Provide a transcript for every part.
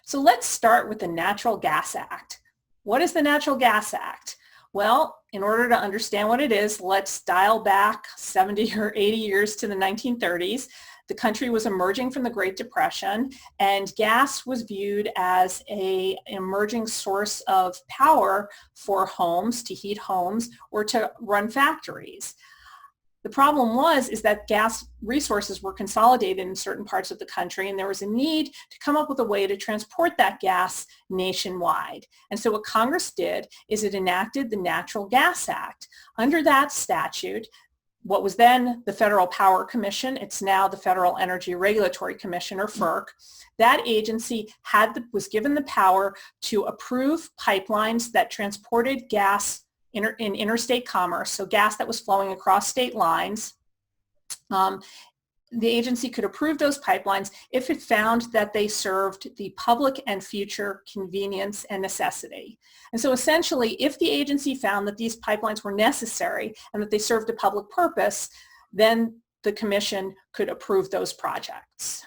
So let's start with the Natural Gas Act. What is the Natural Gas Act? Well, in order to understand what it is, let's dial back 70 or 80 years to the 1930s. The country was emerging from the Great Depression, and gas was viewed as an emerging source of power for homes, to heat homes, or to run factories. The problem is that gas resources were consolidated in certain parts of the country, and there was a need to come up with a way to transport that gas nationwide. And so what Congress did is it enacted the Natural Gas Act. Under that statute, what was then the Federal Power Commission, it's now the Federal Energy Regulatory Commission, or FERC, that agency was given the power to approve pipelines that transported gas in interstate commerce, so gas that was flowing across state lines. The agency could approve those pipelines if it found that they served the public and future convenience and necessity. And so essentially, if the agency found that these pipelines were necessary and that they served a public purpose, then the commission could approve those projects.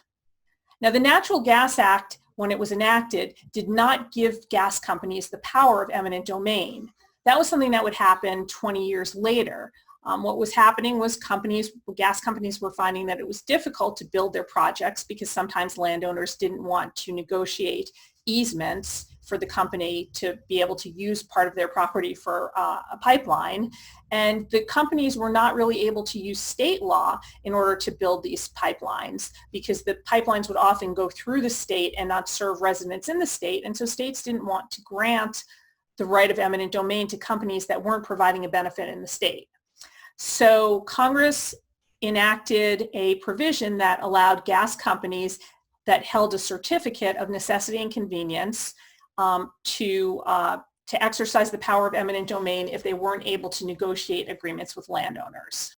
Now, the Natural Gas Act, when it was enacted, did not give gas companies the power of eminent domain. That was something that would happen 20 years later. What was happening was gas companies were finding that it was difficult to build their projects because sometimes landowners didn't want to negotiate easements for the company to be able to use part of their property for a pipeline. And the companies were not really able to use state law in order to build these pipelines because the pipelines would often go through the state and not serve residents in the state. And so states didn't want to grant the right of eminent domain to companies that weren't providing a benefit in the state. So Congress enacted a provision that allowed gas companies that held a certificate of necessity and convenience to exercise the power of eminent domain if they weren't able to negotiate agreements with landowners.